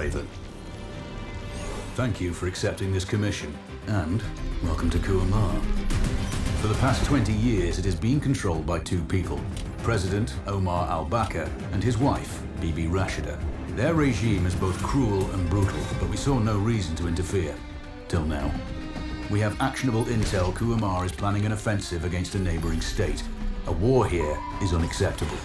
Raven. Thank you for accepting this commission, and welcome to Kuamar. For the past 20 years, it has been controlled by two people, President Omar al-Bakr and his wife, Bibi Rashida. Their regime is both cruel and brutal, but we saw no reason to interfere. Till now. We have actionable intel Kuamar is planning an offensive against a neighboring state. A war here is unacceptable.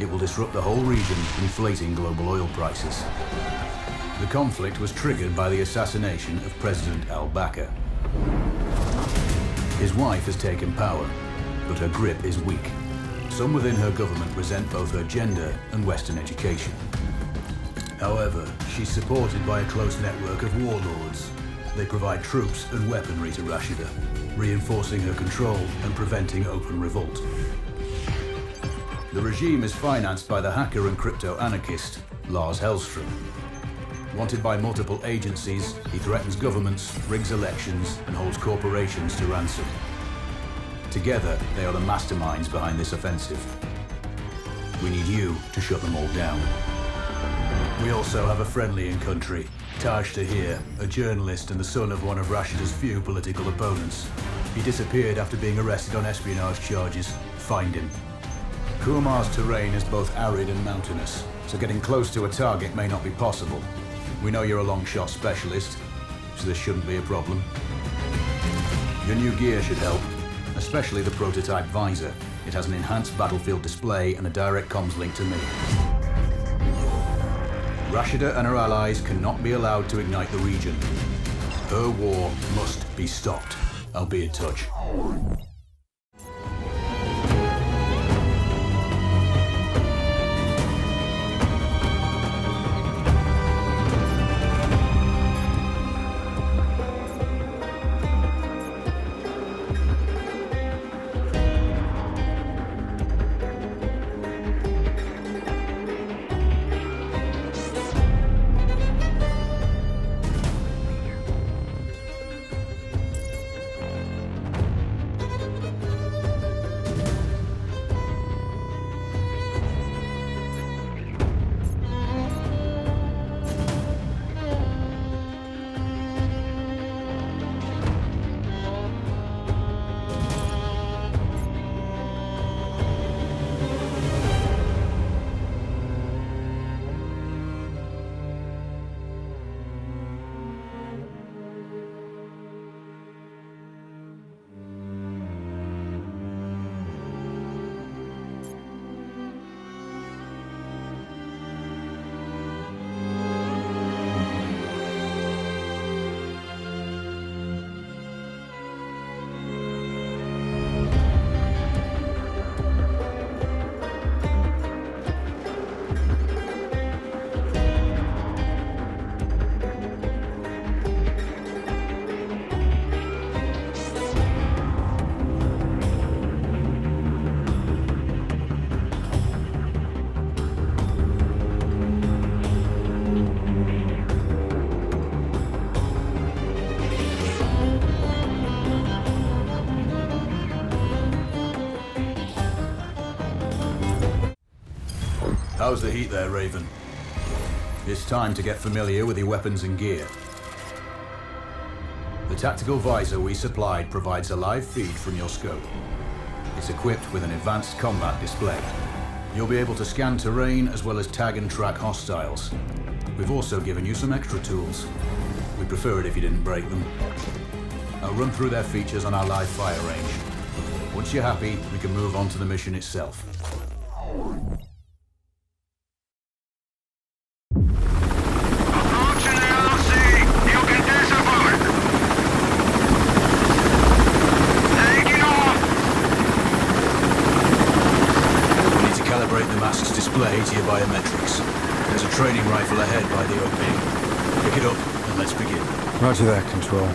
It will disrupt the whole region, inflating global oil prices. The conflict was triggered by the assassination of President al-Bakr. His wife has taken power, but her grip is weak. Some within her government resent both her gender and Western education. However, she's supported by a close network of warlords. They provide troops and weaponry to Rashida, reinforcing her control and preventing open revolt. The regime is financed by the hacker and crypto-anarchist, Lars Hellstrom. Wanted by multiple agencies, he threatens governments, rigs elections, and holds corporations to ransom. Together, they are the masterminds behind this offensive. We need you to shut them all down. We also have a friendly in country, Taj Tahir, a journalist and the son of one of Rashida's few political opponents. He disappeared after being arrested on espionage charges. Find him. Kuamar's terrain is both arid and mountainous, so getting close to a target may not be possible. We know you're a long shot specialist, so this shouldn't be a problem. Your new gear should help, especially the prototype visor. It has an enhanced battlefield display and a direct comms link to me. Rashida and her allies cannot be allowed to ignite the region. Her war must be stopped. I'll be in touch. How's the heat there, Raven? It's time to get familiar with your weapons and gear. The tactical visor we supplied provides a live feed from your scope. It's equipped with an advanced combat display. You'll be able to scan terrain as well as tag and track hostiles. We've also given you some extra tools. We'd prefer it if you didn't break them. I'll run through their features on our live fire range. Once you're happy, we can move on to the mission itself. Display to your biometrics. There's a training rifle ahead by the OP. Pick it up and let's begin. Roger that, Control.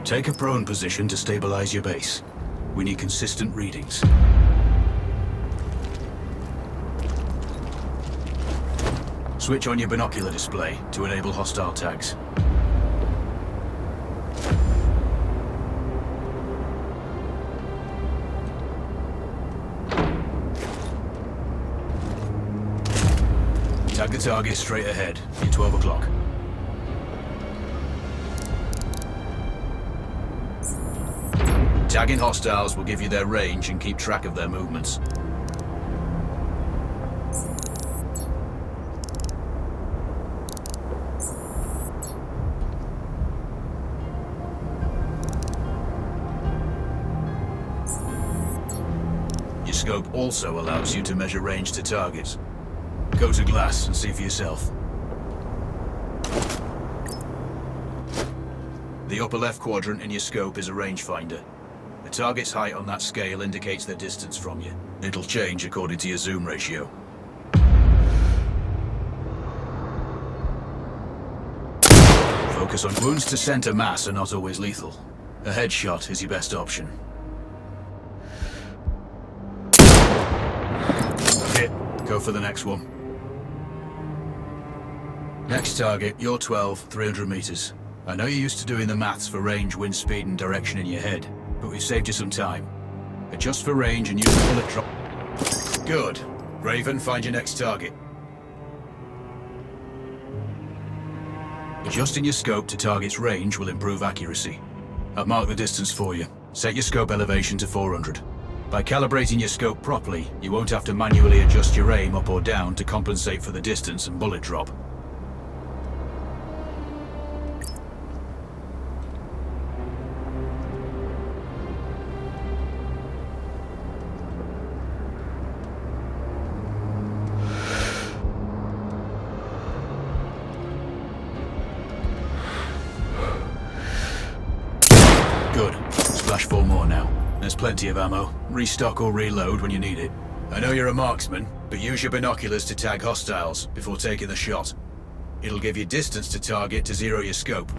Take a prone position to stabilize your base. We need consistent readings. Switch on your binocular display to enable hostile tags. Tag the target straight ahead, at 12 o'clock. Tagging hostiles will give you their range and keep track of their movements. Your scope also allows you to measure range to targets. Go to glass and see for yourself. The upper left quadrant in your scope is a rangefinder. The target's height on that scale indicates their distance from you. It'll change according to your zoom ratio. Focus on wounds to center mass are not always lethal. A headshot is your best option. Hit. Go for the next one. Next target, you're 12, 300 meters. I know you're used to doing the maths for range, wind speed, and direction in your head, but we've saved you some time. Adjust for range and use the bullet drop. Good. Raven, find your next target. Adjusting your scope to target's range will improve accuracy. I've marked the distance for you. Set your scope elevation to 400. By calibrating your scope properly, you won't have to manually adjust your aim up or down to compensate for the distance and bullet drop. Good. Splash 4 more now. There's plenty of ammo. Restock or reload when you need it. I know you're a marksman, but use your binoculars to tag hostiles before taking the shot. It'll give you distance to target to zero your scope.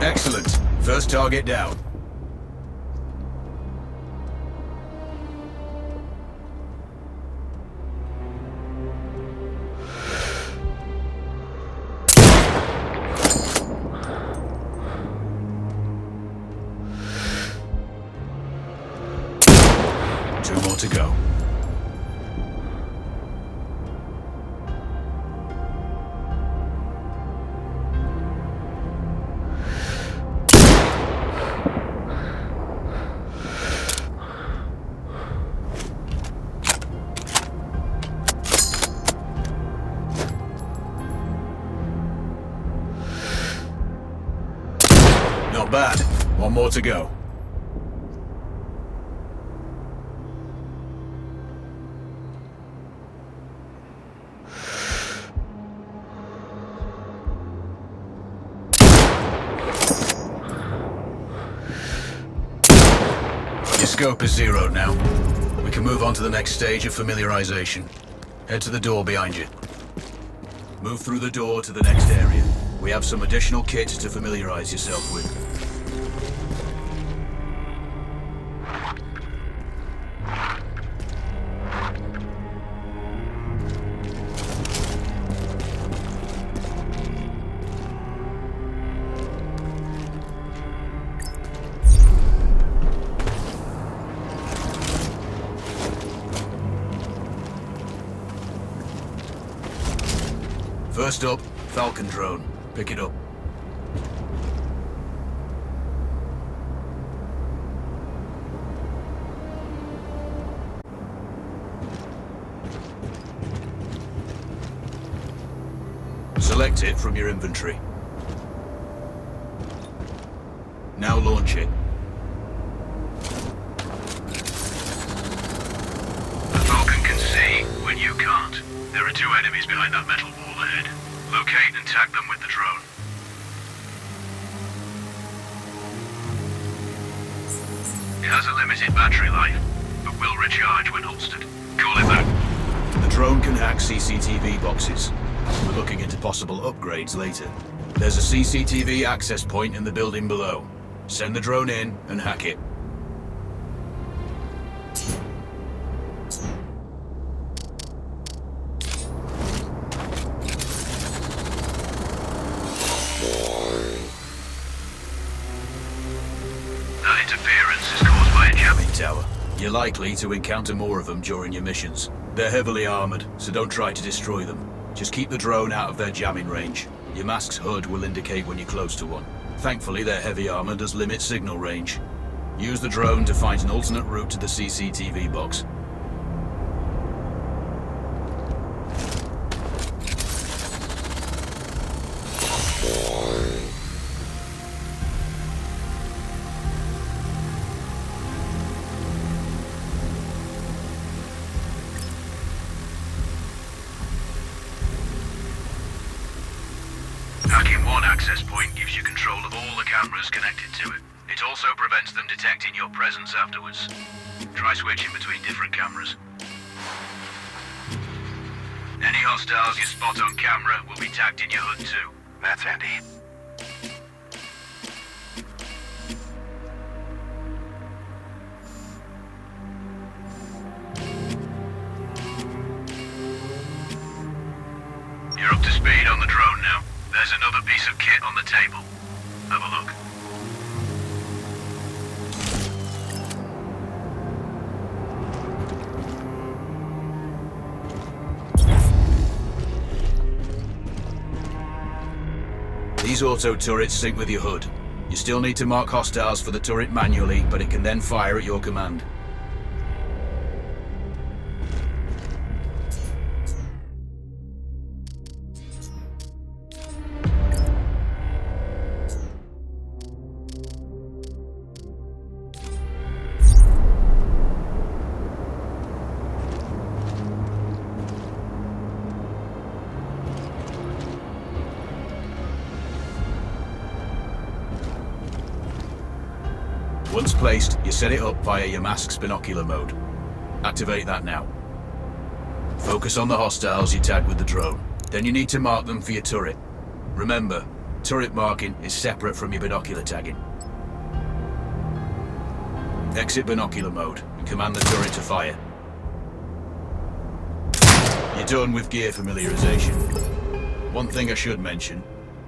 Excellent. First target down. Two more to go. Not bad. One more to go. Your scope is zeroed now. We can move on to the next stage of familiarization. Head to the door behind you. Move through the door to the next area. We have some additional kit to familiarize yourself with. First up, Falcon drone. Pick it up. Select it from your inventory. Now launch it. The Falcon can see when you can't. There are 2 enemies behind that metal wall ahead. Locate and tag them with the drone. It has a limited battery life, but will recharge when holstered. Call it back. The drone can hack CCTV boxes. We're looking into possible upgrades later. There's a CCTV access point in the building below. Send the drone in and hack it. That interference is caused by a jamming Tower. You're likely to encounter more of them during your missions. They're heavily armored, so don't try to destroy them. Just keep the drone out of their jamming range. Your mask's HUD will indicate when you're close to one. Thankfully, their heavy armor does limit signal range. Use the drone to find an alternate route to the CCTV box. Hacking one access point gives you control of all the cameras connected to it. It also prevents them detecting your presence afterwards. Try switching between different cameras. Any hostiles you spot on camera will be tagged in your HUD too. That's handy. You're up to speed on the drone now. There's another piece of kit on the table. Have a look. These auto turrets sync with your HUD. You still need to mark hostiles for the turret manually, but it can then fire at your command. Once placed, you set it up via your mask's binocular mode. Activate that now. Focus on the hostiles you tag with the drone. Then you need to mark them for your turret. Remember, turret marking is separate from your binocular tagging. Exit binocular mode and command the turret to fire. You're done with gear familiarization. One thing I should mention,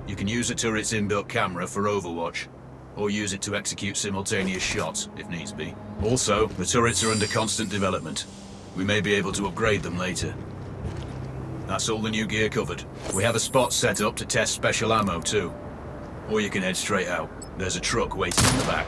you can use the turret's inbuilt camera for overwatch, or use it to execute simultaneous shots, if needs be. Also, the turrets are under constant development. We may be able to upgrade them later. That's all the new gear covered. We have a spot set up to test special ammo too. Or you can head straight out. There's a truck waiting in the back.